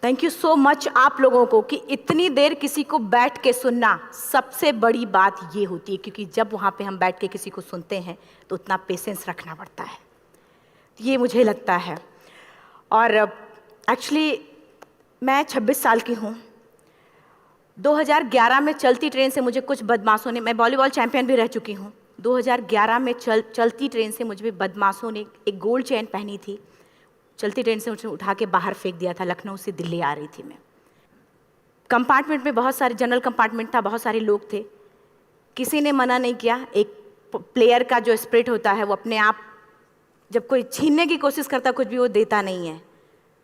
Thank you so much आप लोगों को कि इतनी देर किसी को बैठ के सुनना सबसे बड़ी बात ये होती है, क्योंकि जब वहाँ पे हम बैठ के किसी को सुनते हैं तो उतना पेशेंस रखना पड़ता है, ये मुझे लगता है। और एक्चुअली मैं 26 साल की हूँ। 2011 में चलती ट्रेन से मुझे कुछ बदमाशों ने, मैं वॉलीबॉल चैंपियन भी रह चुकी हूँ, 2011 में चलती ट्रेन से मुझे बदमाशों ने एक गोल्ड चेन पहनी थी, चलती ट्रेन से मुझे उठा के बाहर फेंक दिया था। लखनऊ से दिल्ली आ रही थी मैं। कंपार्टमेंट में बहुत सारे, जनरल कंपार्टमेंट था, बहुत सारे लोग थे, किसी ने मना नहीं किया। एक प्लेयर का जो स्पिरिट होता है वो अपने आप, जब कोई छीनने की कोशिश करता कुछ भी, वो देता नहीं है।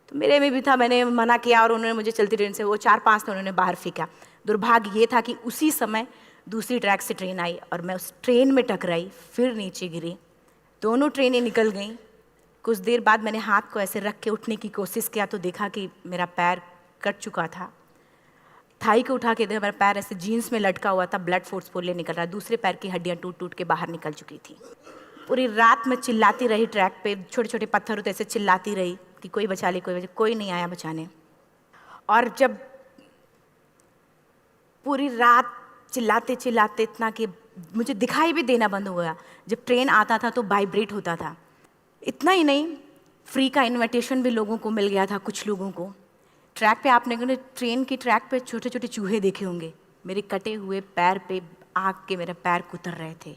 तो मेरे में भी था, मैंने मना किया और उन्होंने मुझे चलती ट्रेन से, वो 4-5 थे, उन्होंने बाहर फेंका। दुर्भाग्य ये था कि उसी समय दूसरी ट्रैक से ट्रेन आई और मैं उस ट्रेन में टकराई, फिर नीचे गिरी। दोनों ट्रेनें निकल गईं। कुछ देर बाद मैंने हाथ को ऐसे रख के उठने की कोशिश किया तो देखा कि मेरा पैर कट चुका था। थाई को उठा के देखा, मेरा पैर ऐसे जीन्स में लटका हुआ था, ब्लड फोर्सफुली निकल रहा, दूसरे पैर की हड्डियाँ टूट टूट के बाहर निकल चुकी थी। पूरी रात मैं चिल्लाती रही ट्रैक पे, छोटे छोटे पत्थर होते ऐसे चिल्लाती रही कि कोई बचा ले, कोई नहीं आया बचाने। और जब पूरी रात चिल्लाते चिल्लाते इतना कि मुझे दिखाई भी देना बंद हो गया। जब ट्रेन आता था तो वाइब्रेट होता था। इतना ही नहीं, फ्री का इनविटेशन भी लोगों को मिल गया था, कुछ लोगों को। ट्रैक पे आपने ट्रेन की ट्रैक पे छोटे छोटे चूहे देखे होंगे, मेरे कटे हुए पैर पे आग के मेरे पैर कुतर रहे थे।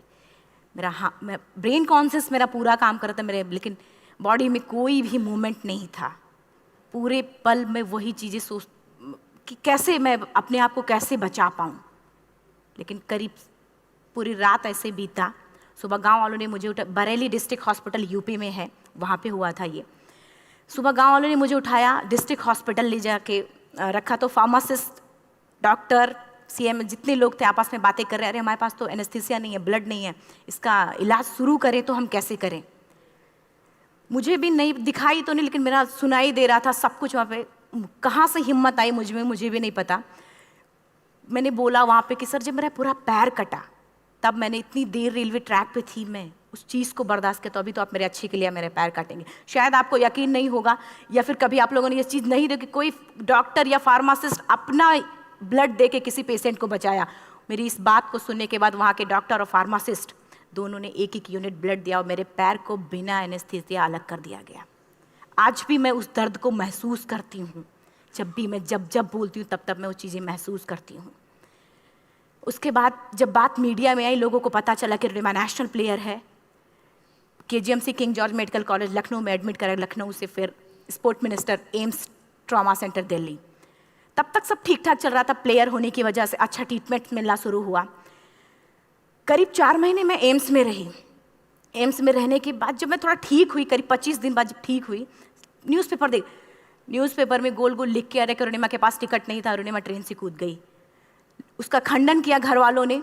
मैं ब्रेन कॉन्शियस मेरा पूरा काम कर रहा था मेरे, लेकिन बॉडी में कोई भी मूवमेंट नहीं था। पूरे पल में वही चीज़ें सोच कि कैसे मैं अपने आप को कैसे बचा पाऊँ। लेकिन करीब पूरी रात ऐसे बीता। सुबह गांव वालों ने मुझे बरेली डिस्ट्रिक्ट हॉस्पिटल यूपी में है, वहाँ पे हुआ था ये। सुबह गांव वालों ने मुझे उठाया, डिस्ट्रिक्ट हॉस्पिटल ले जाके रखा। तो फार्मासिस्ट, डॉक्टर, सीएम, जितने लोग थे आपस में बातें कर रहे, अरे हमारे पास तो एनेस्थीसिया नहीं है, ब्लड नहीं है, इसका इलाज शुरू करें तो हम कैसे करें। मुझे भी नहीं दिखाई तो नहीं, लेकिन मेरा सुनाई दे रहा था सब कुछ वहाँ पे। कहाँ से हिम्मत आई मुझ में, मुझे भी नहीं पता। मैंने बोला वहाँ पे कि सर जब मेरा पूरा पैर कटा, तब मैंने इतनी देर रेलवे ट्रैक पे थी, मैं उस चीज़ को बर्दाश्त किया, तो अभी तो आप मेरे अच्छे के लिए मेरे पैर काटेंगे। शायद आपको यकीन नहीं होगा, या फिर कभी आप लोगों ने ये चीज़ नहीं देखी, कोई डॉक्टर या फार्मासिस्ट अपना ब्लड दे के किसी पेशेंट को बचाया। मेरी इस बात को सुनने के बाद वहाँ के डॉक्टर और फार्मासिस्ट दोनों ने एक एक यूनिट ब्लड दिया और मेरे पैर को बिना एनेस्थीसिया अलग कर दिया गया। आज भी मैं उस दर्द को महसूस करती हूँ। जब भी मैं जब बोलती हूँ तब मैं वो चीज़ें महसूस करती हूँ। उसके बाद जब बात मीडिया में आई, लोगों को पता चला कि रिमा नेशनल प्लेयर है, KGMC king George medical college Lucknow में एडमिट करा, लखनऊ से फिर sport minister, AIIMS trauma centre Delhi. तब तक सब ठीक ठाक चल रहा था, प्लेयर होने की वजह से अच्छा ट्रीटमेंट मिलना शुरू हुआ। करीब 4 महीने मैं एम्स में रही। एम्स में रहने के बाद जब मैं थोड़ा ठीक हुई, करीब 25 दिन बाद जब ठीक हुई, न्यूज़पेपर में गोल गोल लिख के आ रहे कि अरुणिमा के पास टिकट नहीं था, अरुणिमा ट्रेन से कूद गई। उसका खंडन किया घर वालों ने,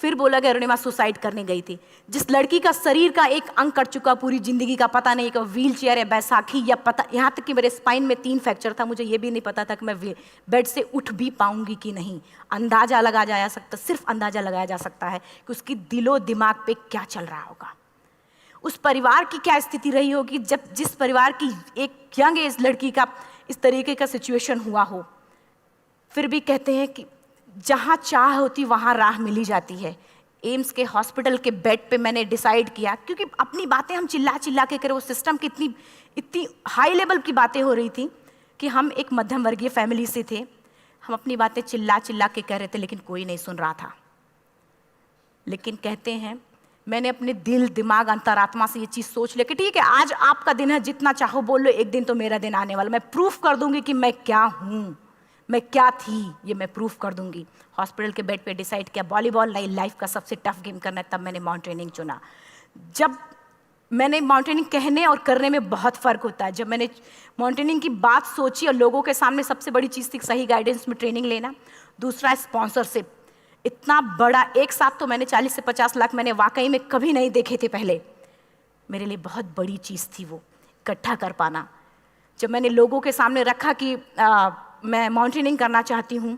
फिर बोला कि अरुणिमा सुसाइड करने गई थी। जिस लड़की का शरीर का एक अंग कट चुका, पूरी जिंदगी का पता नहीं कि व्हील चेयर है, बैसाखी, या पता, यहाँ तक कि मेरे स्पाइन में 3 फ्रैक्चर था, मुझे ये भी नहीं पता था कि मैं बेड से उठ भी पाऊंगी कि नहीं। अंदाजा लगाया जा सकता, सिर्फ अंदाजा लगाया जा सकता है कि उसकी दिलो दिमाग पे क्या चल रहा होगा, उस परिवार की क्या स्थिति रही होगी जब जिस परिवार की एक यंग एज लड़की का इस तरीके का सिचुएशन हुआ हो। फिर भी कहते हैं कि जहाँ चाह होती वहाँ राह मिली जाती है। एम्स के हॉस्पिटल के बेड पे मैंने डिसाइड किया, क्योंकि अपनी बातें हम चिल्ला चिल्ला के करें, वो सिस्टम की इतनी हाई लेवल की बातें हो रही थी कि हम एक मध्यम वर्गीय फैमिली से थे, हम अपनी बातें चिल्ला चिल्ला के कह रहे थे, लेकिन कोई नहीं सुन रहा था। लेकिन कहते हैं मैंने अपने दिल, दिमाग, अंतरात्मा से ये चीज़ सोच लिया कि ठीक है, आज आपका दिन है, जितना चाहो बोल लो, एक दिन तो मेरा दिन आने वाला, मैं प्रूफ कर दूंगी कि मैं क्या हूँ, मैं क्या थी, ये मैं प्रूफ कर दूंगी। हॉस्पिटल के बेड पे डिसाइड किया वॉलीबॉल लाइफ का सबसे टफ गेम करना है, तब मैंने माउंटेनिंग चुना। जब मैंने माउंटेनिंग कहने और करने में बहुत फ़र्क होता है। जब मैंने माउंटेनिंग की बात सोची और लोगों के सामने, सबसे बड़ी चीज़ थी सही गाइडेंस में ट्रेनिंग लेना, दूसरा स्पॉन्सरशिप। इतना बड़ा एक साथ तो मैंने 40 से 50 लाख मैंने वाकई में कभी नहीं देखे थे पहले। मेरे लिए बहुत बड़ी चीज़ थी वो इकट्ठा कर पाना। जब मैंने लोगों के सामने रखा कि मैं माउंटेनिंग करना चाहती हूँ,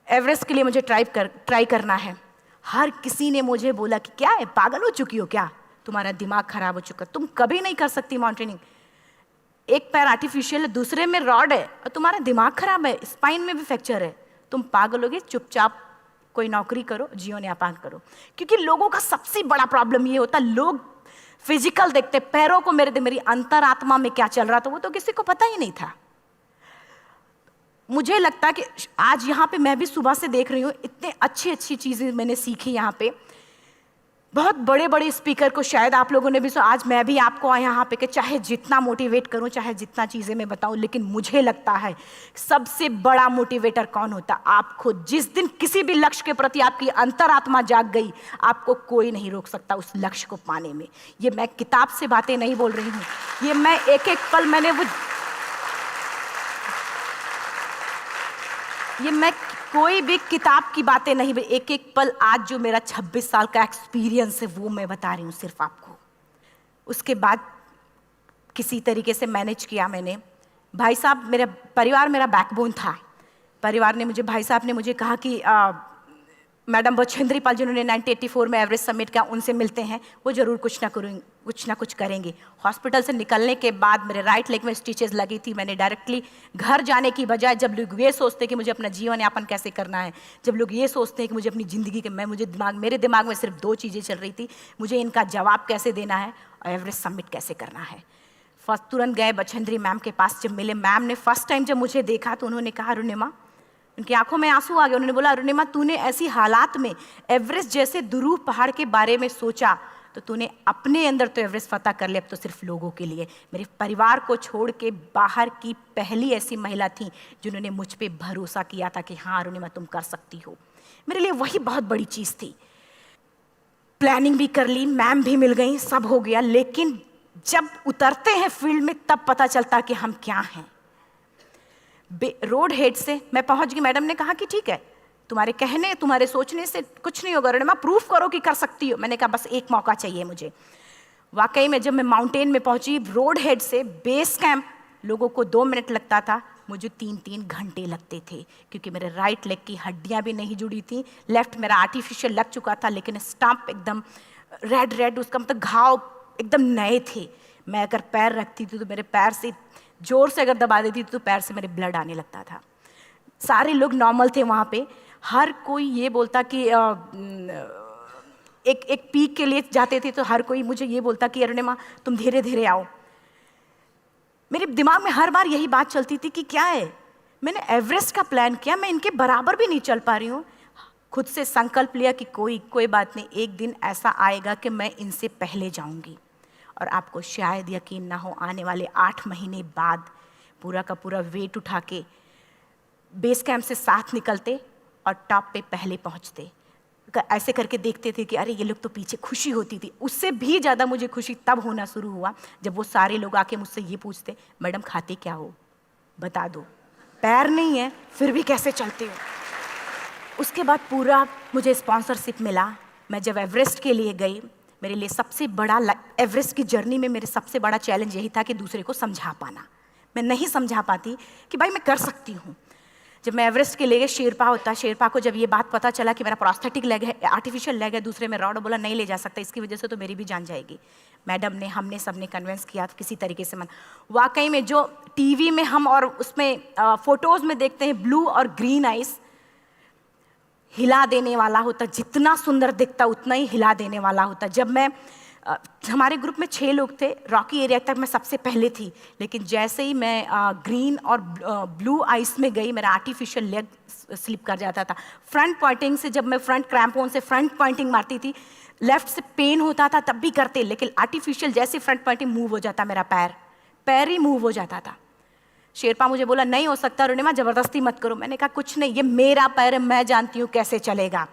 एवरेस्ट के लिए मुझे ट्राई करना है, हर किसी ने मुझे बोला कि क्या है, पागल हो चुकी हो क्या, तुम्हारा दिमाग खराब हो चुका, तुम कभी नहीं कर सकती माउंटेनिंग। एक पैर आर्टिफिशियल है, दूसरे में रॉड है, और तुम्हारा दिमाग खराब है, स्पाइन में भी फ्रैक्चर है, तुम पागल होगे, चुपचाप कोई नौकरी करो, जीवन यापन करो। क्योंकि लोगों का सबसे बड़ा प्रॉब्लम ये होता, लोग फिजिकल देखते, पैरों को मेरी अंतरात्मा में क्या चल रहा था वो तो किसी को पता ही नहीं था। मुझे लगता है कि आज यहाँ पे मैं भी सुबह से देख रही हूँ, इतने अच्छी अच्छी चीज़ें मैंने सीखी यहाँ पे। बहुत बड़े बड़े स्पीकर को शायद आप लोगों ने भी सुना, आज मैं भी आपको यहाँ पे कि चाहे जितना मोटिवेट करूँ, चाहे जितना चीज़ें मैं बताऊँ, लेकिन मुझे लगता है सबसे बड़ा मोटिवेटर कौन होता, आप खुद। जिस दिन किसी भी लक्ष्य के प्रति आपकी अंतरात्मा जाग गई, आपको कोई नहीं रोक सकता उस लक्ष्य को पाने में। ये मैं किताब से बातें नहीं बोल रही हूँ, ये मैं एक एक पल मैंने ये मैं कोई भी किताब की बातें नहीं, एक एक पल आज जो मेरा 26 साल का एक्सपीरियंस है वो मैं बता रही हूँ सिर्फ आपको। उसके बाद किसी तरीके से मैनेज किया मैंने। भाई साहब, मेरा परिवार मेरा बैकबोन था। परिवार ने मुझे, भाई साहब ने मुझे कहा कि मैडम बछेंद्री पाल जिन्होंने 1984 में एवरेस्ट समिट किया, उनसे मिलते हैं, वो जरूर कुछ ना कुछ करेंगे। हॉस्पिटल से निकलने के बाद मेरे राइट लेग में स्टिचेस लगी थी। मैंने डायरेक्टली घर जाने की बजाय, जब लोग ये सोचते हैं कि मुझे अपना जीवन यापन कैसे करना है, जब लोग ये सोचते हैं कि मुझे अपनी ज़िंदगी के मेरे दिमाग में सिर्फ 2 चीज़ें चल रही थी, मुझे इनका जवाब कैसे देना है और एवरेस्ट समिट कैसे करना है। फर्स्ट तुरंत गए बछेंद्री मैम के पास। जब मिले, मैम ने फर्स्ट टाइम जब मुझे देखा तो उन्होंने कहा, अरुणिमा, उनकी आंखों में आंसू आ गए। उन्होंने बोला, अरुणिमा, तूने ऐसी हालात में एवरेस्ट जैसे दुरूह पहाड़ के बारे में सोचा तो तूने अपने अंदर तो एवरेस्ट फतह कर लिया, अब तो सिर्फ लोगों के लिए। मेरे परिवार को छोड़ के बाहर की पहली ऐसी महिला थी जिन्होंने मुझ पे भरोसा किया था कि हाँ अरुणिमा, तुम कर सकती हो। मेरे लिए वही बहुत बड़ी चीज़ थी। प्लानिंग भी कर ली, मैम भी मिल गई, सब हो गया। लेकिन जब उतरते हैं फील्ड में तब पता चलता कि हम क्या हैं। रोड हेड से मैं पहुंच गई। मैडम ने कहा कि ठीक है, तुम्हारे कहने, तुम्हारे सोचने से कुछ नहीं होगा अरुणिमा, प्रूफ करो कि कर सकती हो। मैंने कहा बस एक मौका चाहिए मुझे। वाकई में जब मैं माउंटेन में पहुंची, रोड हेड से बेस कैंप लोगों को 2 मिनट लगता था, मुझे 3-3 घंटे लगते थे, क्योंकि मेरे राइट लेग की हड्डियां भी नहीं जुड़ी थी। लेफ्ट मेरा आर्टिफिशियल लग चुका था, लेकिन स्टंप एकदम रेड, उसका मतलब घाव एकदम नए थे। मैं अगर पैर रखती थी तो मेरे पैर से जोर से अगर दबा देती थी तो पैर से मेरे ब्लड आने लगता था। सारे लोग नॉर्मल थे वहाँ पे। हर कोई ये बोलता कि एक पीक के लिए जाते थे तो हर कोई मुझे ये बोलता कि अरुणिमा, तुम धीरे धीरे आओ। मेरे दिमाग में हर बार यही बात चलती थी कि क्या है, मैंने एवरेस्ट का प्लान किया, मैं इनके बराबर भी नहीं चल पा रही हूँ। खुद से संकल्प लिया कि कोई बात नहीं, एक दिन ऐसा आएगा कि मैं इनसे पहले जाऊँगी। और आपको शायद यकीन ना हो, आने वाले 8 महीने बाद पूरा का पूरा वेट उठा के बेस कैंप से साथ निकलते और टॉप पे पहले पहुंचते। ऐसे करके देखते थे कि अरे ये लोग तो पीछे। खुशी होती थी। उससे भी ज़्यादा मुझे खुशी तब होना शुरू हुआ जब वो सारे लोग आके मुझसे ये पूछते, मैडम खाते क्या हो, बता दो, पैर नहीं है फिर भी कैसे चलते हो। उसके बाद पूरा मुझे स्पॉन्सरशिप मिला। मैं जब एवरेस्ट के लिए गई, मेरे लिए सबसे बड़ा, एवरेस्ट की जर्नी में मेरे सबसे बड़ा चैलेंज यही था कि दूसरे को समझा पाना। मैं नहीं समझा पाती कि भाई मैं कर सकती हूँ। जब मैं एवरेस्ट के लिए गई, शेरपा होता, शेरपा को जब ये बात पता चला कि मेरा प्रोस्थेटिक लेग है, आर्टिफिशियल लेग है, दूसरे में रॉड, बोला नहीं ले जा सकता, इसकी वजह से तो मेरी भी जान जाएगी। मैडम ने, हमने सबने कन्विंस किया किसी तरीके से। मन वाकई में जो टीवी में हम और उसमें फोटोज़ में देखते हैं, ब्लू और ग्रीन आइस, हिला देने वाला होता। जितना सुंदर दिखता उतना ही हिला देने वाला होता। जब मैं हमारे ग्रुप में 6 लोग थे, रॉकी एरिया तक मैं सबसे पहले थी, लेकिन जैसे ही मैं ग्रीन और ब्लू आइस में गई, मेरा आर्टिफिशियल लेग स्लिप कर जाता था। फ्रंट पॉइंटिंग से, जब मैं फ्रंट क्रैम्पोन से फ्रंट पॉइंटिंग मारती थी, लेफ्ट से पेन होता था तब भी करते, लेकिन आर्टिफिशियल जैसे फ्रंट पॉइंटिंग मूव हो जाता, मेरा पैर ही मूव हो जाता था। शेरपा मुझे बोला नहीं हो सकता अरुणिमा, ज़बरदस्ती मत करो। मैंने कहा कुछ नहीं, ये मेरा पैर है, मैं जानती हूँ कैसे चलेगा।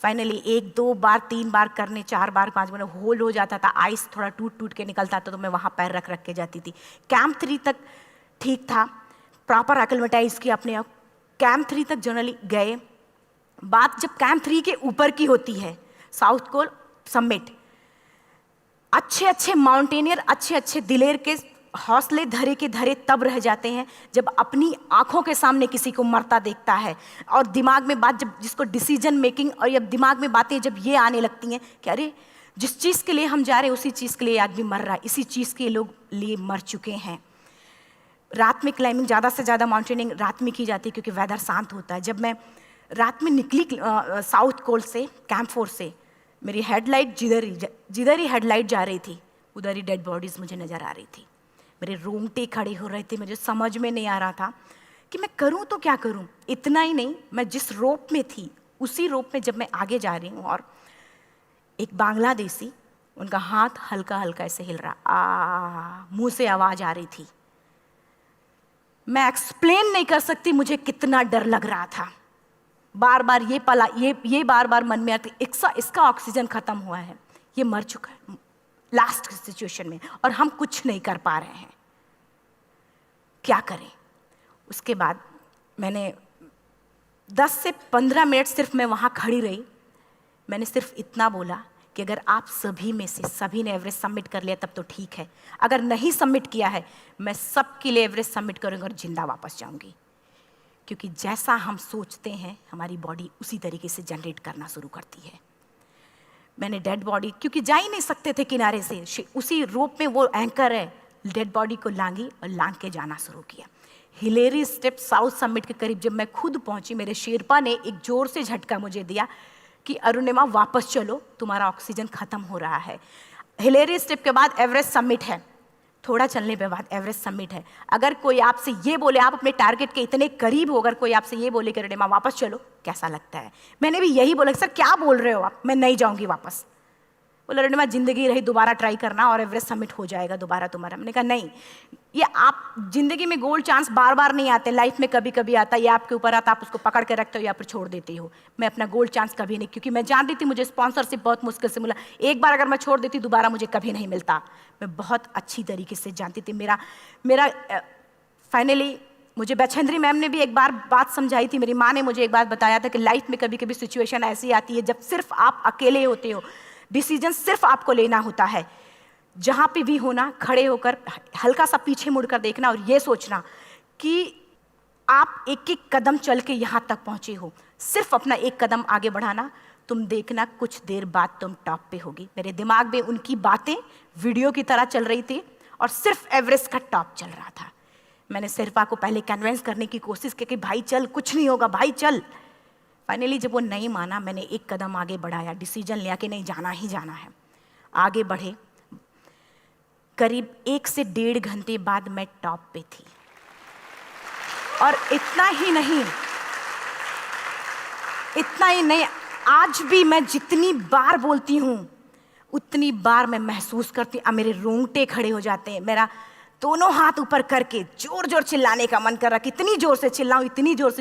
फाइनली 1, 2 बार, 3 बार करने, 4 बार, 5 बार होल्ड हो जाता था। आइस थोड़ा टूट के निकलता था तो मैं वहाँ पैर रख के जाती थी। कैंप 3 तक ठीक था, प्रॉपर एक्लेमेटाइज किया अपने आप। कैंप 3 तक जनरली गए। बात जब कैंप 3 के ऊपर की होती है, साउथ कोल समिट, अच्छे माउंटेनियर, अच्छे दिलेर के हौसले धरे के धरे तब रह जाते हैं जब अपनी आंखों के सामने किसी को मरता देखता है, और दिमाग में बात, जब जिसको डिसीजन मेकिंग, और जब दिमाग में बातें जब ये आने लगती हैं कि अरे जिस चीज़ के लिए हम जा रहे हैं उसी चीज़ के लिए आदमी मर रहा है, इसी चीज़ के लोग लिए मर चुके हैं। रात में क्लाइंबिंग, ज़्यादा से ज़्यादा माउंटेनिंग रात में की जाती है क्योंकि वेदर शांत होता है। जब मैं रात में निकली साउथ कोल से, कैंप 4 से, मेरी हेडलाइट जिधर ही हेडलाइट जा रही थी उधर ही डेड बॉडीज़ मुझे नज़र आ रही थी। मेरे रोंगटे खड़े हो रहे थे, मुझे समझ में नहीं आ रहा था कि मैं करूं तो क्या करूं। इतना ही नहीं, मैं जिस रोप में थी उसी रोप में जब मैं आगे जा रही हूँ और एक बांग्लादेशी, उनका हाथ हल्का हल्का ऐसे हिल रहा, मुंह से आवाज़ आ रही थी। मैं एक्सप्लेन नहीं कर सकती मुझे कितना डर लग रहा था। बार बार ये बार बार मन में आती, इसका ऑक्सीजन खत्म हुआ है, ये मर चुका है लास्ट सिचुएशन में, और हम कुछ नहीं कर पा रहे हैं, क्या करें। उसके बाद मैंने 10 से 15 मिनट सिर्फ मैं वहाँ खड़ी रही। मैंने सिर्फ इतना बोला कि अगर आप सभी में से सभी ने एवरेस्ट सबमिट कर लिया तब तो ठीक है, अगर नहीं सबमिट किया है मैं सबके लिए एवरेस्ट सबमिट करूँगी और जिंदा वापस जाऊँगी। क्योंकि जैसा हम सोचते हैं हमारी बॉडी उसी तरीके से जनरेट करना शुरू करती है। मैंने डेड बॉडी, क्योंकि जा ही नहीं सकते थे किनारे से, उसी रोप में वो एंकर है, डेड बॉडी को लांगी और लांग के जाना शुरू किया। हिलेरी स्टेप साउथ समिट के करीब जब मैं खुद पहुंची, मेरे शेरपा ने एक जोर से झटका मुझे दिया कि अरुणिमा वापस चलो, तुम्हारा ऑक्सीजन खत्म हो रहा है। हिलेरी स्टेप के बाद एवरेस्ट समिट है, थोड़ा चलने के बाद एवरेस्ट समिट है। अगर कोई आपसे ये बोले, आप अपने टारगेट के इतने करीब हो, अगर कोई आपसे ये बोले कि अरुणिमा वापस चलो, कैसा लगता है? मैंने भी यही बोला, सर क्या बोल रहे हो आप, मैं नहीं जाऊंगी वापस। बोला अरुणिमा जिंदगी रही, दोबारा ट्राई करना और एवरेस्ट समिट हो जाएगा दोबारा तुम्हारा। मैंने कहा नहीं, ये आप जिंदगी में गोल्ड चांस बार बार नहीं आते, लाइफ में कभी कभी आता है, ये आपके ऊपर आता, आप उसको पकड़ के रखते हो या फिर छोड़ देते हो। मैं अपना गोल्ड चांस कभी नहीं, क्योंकि मैं जानती थी मुझे स्पॉन्सरशिप बहुत मुश्किल से मिला, एक बार अगर मैं छोड़ देती दोबारा मुझे कभी नहीं मिलता। मैं बहुत अच्छी तरीके से जानती थी। मेरा फाइनली मुझे बछेंद्री मैम ने भी एक बार बात समझाई थी, मेरी माँ ने मुझे एक बात बताया था कि लाइफ में कभी कभी सिचुएशन ऐसी आती है जब सिर्फ आप अकेले होते हो, डिसीजन सिर्फ आपको लेना होता है। जहाँ पे भी होना, खड़े होकर हल्का सा पीछे मुड़कर देखना और ये सोचना कि आप एक एक कदम चल के यहाँ तक पहुँचे हो, सिर्फ अपना एक कदम आगे बढ़ाना, तुम देखना कुछ देर बाद तुम टॉप पे होगी। मेरे दिमाग में उनकी बातें वीडियो की तरह चल रही थी और सिर्फ एवरेस्ट का टॉप चल रहा था। मैंने शेरपा को पहले कन्विंस करने की कोशिश की कि भाई चल, कुछ नहीं होगा भाई चल। फाइनली जब वो नहीं माना, मैंने एक कदम आगे बढ़ाया, डिसीजन लिया कि नहीं जाना ही जाना है। आगे बढ़े, करीब 1 से 1.5 घंटे बाद मैं टॉप पे थी। और इतना ही नहीं, आज भी मैं जितनी बार बोलती हूँ उतनी बार मैं महसूस करती हूँ, मेरे रोंगटे खड़े हो जाते हैं, मेरा दोनों हाथ ऊपर करके जोर जोर चिल्लाने का मन कर रहा, कितनी जोर से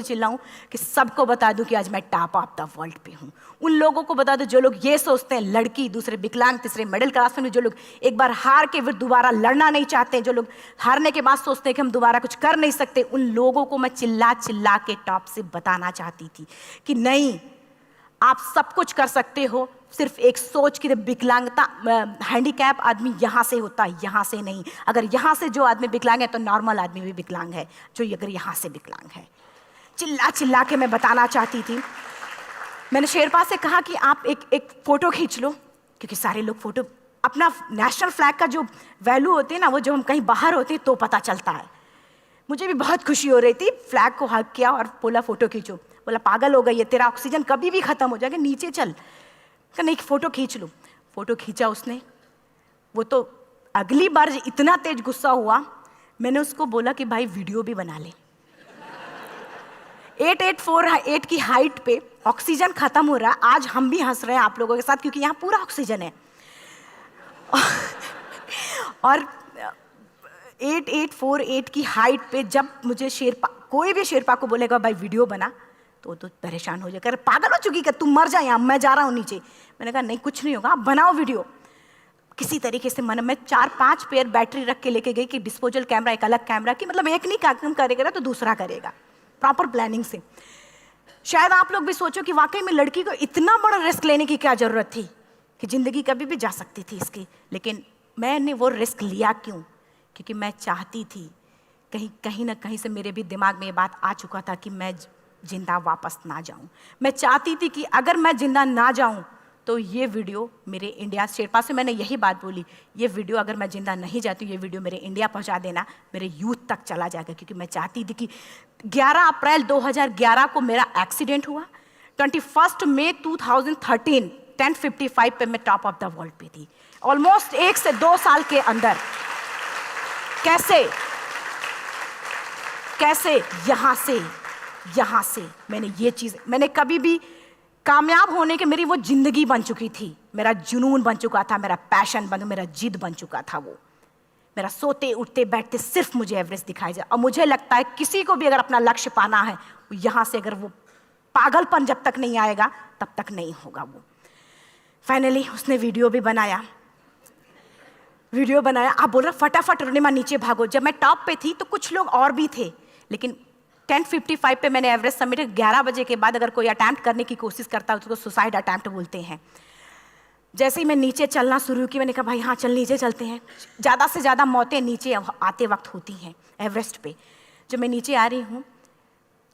चिल्लाऊं कि सबको बता दूं कि आज मैं टॉप ऑफ द वर्ल्ड पे हूं। उन लोगों को बता दूं जो लोग ये सोचते हैं, लड़की, दूसरे विकलांग, तीसरे मिडिल क्लास में, जो लोग एक बार हार के फिर दोबारा लड़ना नहीं चाहते, जो लोग हारने के बाद सोचते हैं कि हम दोबारा कुछ कर नहीं सकते, उन लोगों को मैं चिल्ला चिल्ला के टॉप से बताना चाहती थी कि नहीं, आप सब कुछ कर सकते हो, सिर्फ एक सोच की विकलांगता, हैंडीकैप आदमी यहाँ से होता है, यहाँ से नहीं। अगर यहाँ से जो आदमी विकलांग है तो नॉर्मल आदमी भी विकलांग है, जो अगर यहाँ से विकलांग है। चिल्ला चिल्ला के मैं बताना चाहती थी। मैंने शेरपा से कहा कि आप एक फ़ोटो खींच लो, क्योंकि सारे लोग फ़ोटो, अपना नेशनल फ्लैग का जो वैल्यू होती है ना, वो जो हम कहीं बाहर होते हैं तो पता चलता है। मुझे भी बहुत खुशी हो रही थी, फ्लैग को हग किया और बोला फ़ोटो खींचो। बोला पागल हो गई है, तेरा ऑक्सीजन कभी भी ख़त्म हो जाएगा, नीचे चल। नहीं, फ़ोटो खींच लो। फ़ोटो खींचा उसने। वो तो अगली बार इतना तेज गुस्सा हुआ, मैंने उसको बोला कि भाई वीडियो भी बना ले। 8848 की हाइट पे ऑक्सीजन खत्म हो रहा है, आज हम भी हंस रहे हैं आप लोगों के साथ क्योंकि यहाँ पूरा ऑक्सीजन है। और 8848 की हाइट पे जब मुझे शेरपा, कोई भी शेरपा को बोलेगा भाई वीडियो बना, तो परेशान हो जाएगा, पागल हो चुकी, कि तुम मर जाए, यहाँ मैं जा रहा हूँ नीचे। मैंने कहा नहीं, कुछ नहीं होगा, आप बनाओ वीडियो। किसी तरीके से मैं 4-5 पेयर बैटरी रख के लेके गई कि डिस्पोजल कैमरा, एक अलग कैमरा, कि मतलब एक नहीं काम करेगा तो दूसरा करेगा, प्रॉपर प्लानिंग से। शायद आप लोग भी सोचो कि वाकई में लड़की को इतना बड़ा रिस्क लेने की क्या जरूरत थी, कि जिंदगी कभी भी जा सकती थी इसकी। लेकिन मैंने वो रिस्क लिया क्यों? क्योंकि मैं चाहती थी, कहीं ना कहीं से मेरे भी दिमाग में ये बात आ चुका था कि मैं जिंदा वापस ना जाऊं। मैं चाहती थी कि अगर मैं जिंदा ना जाऊं तो ये वीडियो मेरे इंडिया शेरपा से मैंने यही बात बोली, ये वीडियो अगर मैं जिंदा नहीं जाती हूँ, ये वीडियो मेरे इंडिया पहुँचा देना, मेरे यूथ तक चला जाएगा। क्योंकि मैं चाहती थी कि 11 अप्रैल 2011 को मेरा एक्सीडेंट हुआ, 21 मई 2013 10:55 पे मैं टॉप ऑफ द वर्ल्ड पे थी। ऑलमोस्ट 1 से 2 साल के अंदर कैसे यहाँ से मैंने ये चीज़, मैंने कभी भी कामयाब होने के, मेरी वो जिंदगी बन चुकी थी, मेरा जुनून बन चुका था, मेरा पैशन मेरा जिद बन चुका था। वो मेरा सोते उठते बैठते सिर्फ मुझे एवरेस्ट दिखाई जाए। और मुझे लगता है किसी को भी अगर अपना लक्ष्य पाना है, यहाँ से अगर वो पागलपन जब तक नहीं आएगा तब तक नहीं होगा। वो फाइनली उसने वीडियो बनाया। आप बोल रहे फटाफट अरुणिमा नीचे भागो। जब मैं टॉप पे थी तो कुछ लोग और भी थे, लेकिन 10:55 पे मैंने एवरेस्ट समिट, 11 बजे के बाद अगर कोई अटैम्प्ट करने की कोशिश करता है उसको सुसाइड अटैम्प्ट बोलते हैं। जैसे ही मैं नीचे चलना शुरू की, मैंने कहा भाई हाँ चल नीचे चलते हैं। ज़्यादा से ज़्यादा मौतें नीचे आते वक्त होती हैं एवरेस्ट पे। जब मैं नीचे आ रही हूँ,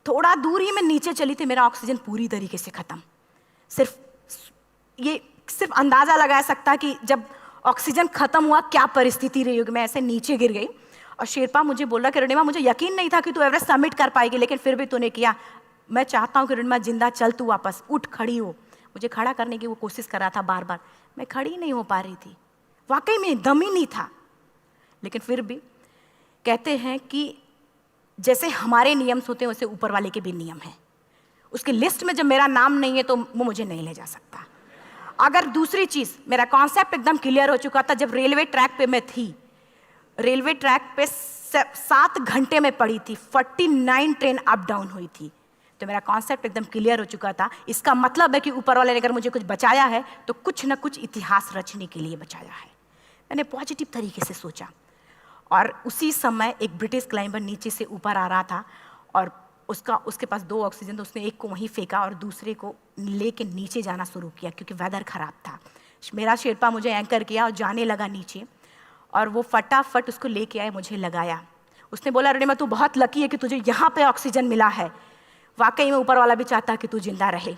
थोड़ा दूर ही मैं नीचे चली थी, मेरा ऑक्सीजन पूरी तरीके से ख़त्म। सिर्फ अंदाज़ा लगाया सकता कि जब ऑक्सीजन ख़त्म हुआ क्या परिस्थिति रही होगी। मैं ऐसे नीचे गिर गई और शेरपा मुझे बोल रहा कि अरुणिमा मुझे यकीन नहीं था कि तू एवरेस्ट सबमिट कर पाएगी, लेकिन फिर भी तूने किया। मैं चाहता हूँ कि अरुणिमा जिंदा चल, तू वापस उठ, खड़ी हो। मुझे खड़ा करने की वो कोशिश कर रहा था बार बार, मैं खड़ी नहीं हो पा रही थी, वाकई में दम ही नहीं था। लेकिन फिर भी कहते हैं कि जैसे हमारे नियम होते हैं वैसे ऊपर वाले के भी नियम हैं। उसकी लिस्ट में जब मेरा नाम नहीं है तो वो मुझे नहीं ले जा सकता। अगर दूसरी चीज़, मेरा कॉन्सेप्ट एकदम क्लियर हो चुका था। जब रेलवे ट्रैक पे मैं थी, रेलवे ट्रैक पे 7 घंटे में पड़ी थी, 49 ट्रेन अप डाउन हुई थी, तो मेरा कॉन्सेप्ट एकदम क्लियर हो चुका था। इसका मतलब है कि ऊपर वाले ने अगर मुझे कुछ बचाया है तो कुछ ना कुछ इतिहास रचने के लिए बचाया है। मैंने पॉजिटिव तरीके से सोचा। और उसी समय एक ब्रिटिश क्लाइंबर नीचे से ऊपर आ रहा था और उसके पास 2 ऑक्सीजन, तो उसने एक को वहीं फेंका और दूसरे को लेके नीचे जाना शुरू किया क्योंकि वेदर ख़राब था। मेरा शेरपा मुझे एंकर किया और जाने लगा नीचे, और वो फटाफट उसको लेके आए, मुझे लगाया। उसने बोला अरुणिमा तू बहुत लकी है कि तुझे यहाँ पे ऑक्सीजन मिला है। वाकई में ऊपर वाला भी चाहता है कि तू जिंदा रहे।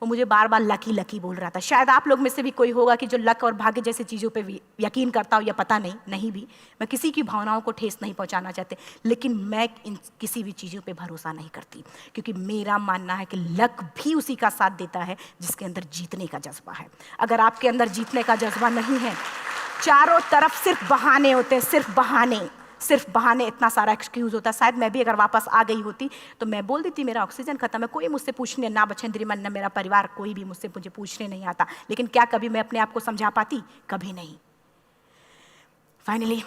वो मुझे बार बार लकी लकी बोल रहा था। शायद आप लोग में से भी कोई होगा कि जो लक और भाग्य जैसी चीज़ों पे यकीन करता हो, या पता नहीं भी। मैं किसी की भावनाओं को ठेस नहीं पहुंचाना चाहती, लेकिन मैं इन किसी भी चीज़ों पे भरोसा नहीं करती, क्योंकि मेरा मानना है कि लक भी उसी का साथ देता है जिसके अंदर जीतने का जज्बा है। अगर आपके अंदर जीतने का जज्बा नहीं है, चारों तरफ सिर्फ बहाने होते हैं, सिर्फ बहाने, इतना सारा एक्सक्यूज़ होता है। शायद मैं भी अगर वापस आ गई होती तो मैं बोल देती मेरा ऑक्सीजन खत्म है, कोई मुझसे पूछने, ना बछेंद्री मन, ना मेरा परिवार, कोई भी मुझे पूछने नहीं आता। लेकिन क्या कभी मैं अपने आप को समझा पाती? कभी नहीं। फाइनली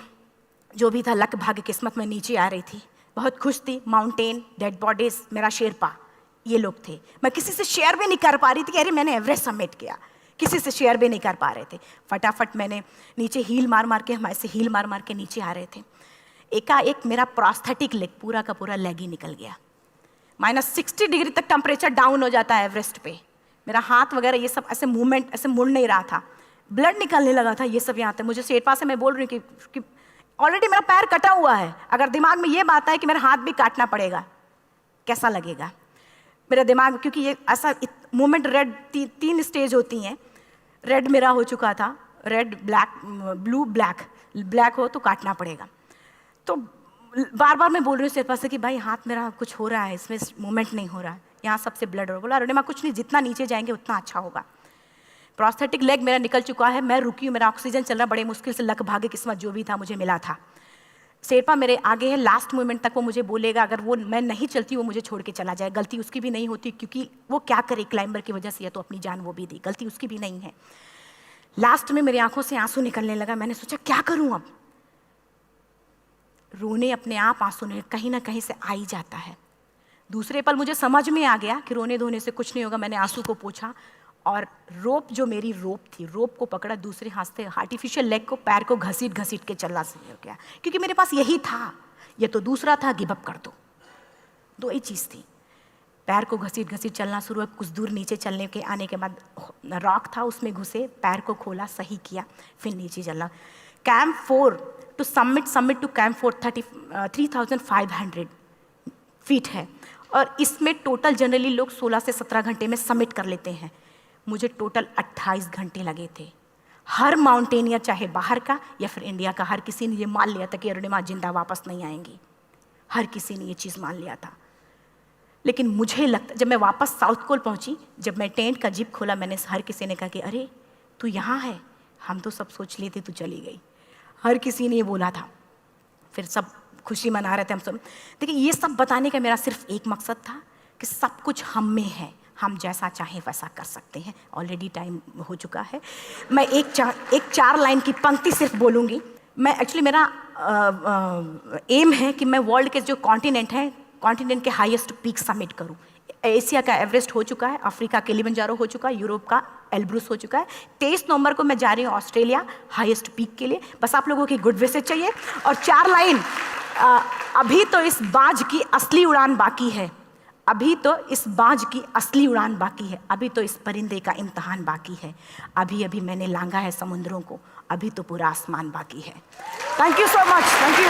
जो भी था, लक भाग्य किस्मत में नीचे आ रही थी, बहुत खुश थी। माउंटेन, डेड बॉडीज, मेरा शेरपा, ये लोग थे। मैं किसी से शेयर भी नहीं कर पा रही थी कि अरे मैंने एवरेस्ट सबमिट किया, किसी से शेयर भी नहीं कर पा रहे थे। फटाफट मैंने नीचे हील मार के, हम ऐसे हील मार के नीचे आ रहे थे। एकाएक मेरा प्रोस्थेटिक लेग, पूरा का पूरा लेग ही निकल गया। -60 डिग्री तक टेम्परेचर डाउन हो जाता है एवरेस्ट पे। मेरा हाथ वगैरह ये सब ऐसे मूवमेंट, ऐसे मुड़ नहीं रहा था, ब्लड निकलने लगा था, ये सब यहाँ था। मुझे शेरपा से मैं बोल रही हूँ कि ऑलरेडी मेरा पैर कटा हुआ है, अगर दिमाग में ये बात है कि मेरा हाथ भी काटना पड़ेगा, कैसा लगेगा मेरा दिमाग। क्योंकि ये ऐसा मूवमेंट, रेड 3 स्टेज होती हैं। रेड मेरा हो चुका था, रेड, ब्लैक, ब्लू, ब्लैक हो तो काटना पड़ेगा। तो बार बार मैं बोल रही हूँ शेरपा से कि भाई हाथ मेरा कुछ हो रहा है, इसमें मूवमेंट नहीं हो रहा है, यहाँ सबसे ब्लड हो रहा है। बोला अरुणिमा कुछ नहीं, जितना नीचे जाएंगे उतना अच्छा होगा। प्रोस्थेटिक लेग मेरा निकल चुका है, मैं रुकी हूँ, मेरा ऑक्सीजन चल रहा, बड़े मुश्किल से लक भाग्य किस्मत जो भी था मुझे मिला था। शेरपा मेरे आगे है, लास्ट मोमेंट तक वो मुझे बोलेगा, अगर वो मैं नहीं चलती वो मुझे छोड़ के चला जाए। गलती उसकी भी नहीं होती, क्योंकि वो क्या करे, क्लाइंबर की वजह से या तो अपनी जान वो भी दी, गलती उसकी भी नहीं है। लास्ट में मेरी आंखों से आंसू निकलने लगा। मैंने सोचा क्या करूं अब, रोने अपने आप आंसू ने कहीं ना कहीं से आ ही जाता है। दूसरे पल मुझे समझ में आ गया कि रोने धोने से कुछ नहीं होगा। मैंने आंसू को पोंछा और रोप, जो मेरी रोप थी, रोप को पकड़ा, दूसरे हाथ से आर्टिफिशियल लेग को, पैर को घसीट के चलना शुरू हो गया, क्योंकि मेरे पास यही था। ये तो दूसरा था, गिव अप कर दो ही चीज़ थी। पैर को घसीट चलना शुरू हुआ। कुछ दूर नीचे चलने के आने के बाद रॉक था, उसमें घुसे, पैर को खोला, सही किया, फिर नीचे चलना। Camp 4 to summit to camp 4 3500 feet है, और इसमें टोटल जनरली लोग 16 से 17 घंटे में सबमिट कर लेते हैं। मुझे टोटल 28 घंटे लगे थे। हर माउंटेनियर, चाहे बाहर का या फिर इंडिया का, हर किसी ने ये मान लिया था कि अरुणिमा जिंदा वापस नहीं आएंगी। हर किसी ने ये चीज़ मान लिया था। लेकिन मुझे लगता, जब मैं वापस साउथ कोल पहुंची, जब मैं टेंट का जिप खोला, मैंने हर किसी ने कहा कि अरे तू यहाँ है, हम तो सब सोच लिए थे तू चली गई। हर किसी ने ये बोला था। फिर सब खुशी मना रहे थे हम सब। देखिए, ये सब बताने का मेरा सिर्फ एक मकसद था कि सब कुछ हम में है, हम जैसा चाहें वैसा कर सकते हैं। ऑलरेडी टाइम हो चुका है। मैं एक चार लाइन की पंक्ति सिर्फ बोलूँगी। मैं एक्चुअली, मेरा एम है कि मैं वर्ल्ड के जो कॉन्टिनेंट हैं, कॉन्टिनेंट के हाईएस्ट पीक समिट करूं। एशिया का एवरेस्ट हो चुका है, अफ्रीका किलिमंजारो हो चुका है, यूरोप का एल्ब्रुस हो चुका है। 23 नवंबर को मैं जा रही हूँ ऑस्ट्रेलिया हाईएस्ट पीक के लिए। बस आप लोगों की गुड विशेस चाहिए। और 4 लाइन, अभी तो इस बाज की असली उड़ान बाकी है, अभी तो इस बाज की असली उड़ान बाकी है, अभी तो इस परिंदे का इम्तहान बाकी है, अभी अभी मैंने लांघा है समुद्रों को, अभी तो पूरा आसमान बाकी है। Thank you so much. Thank you.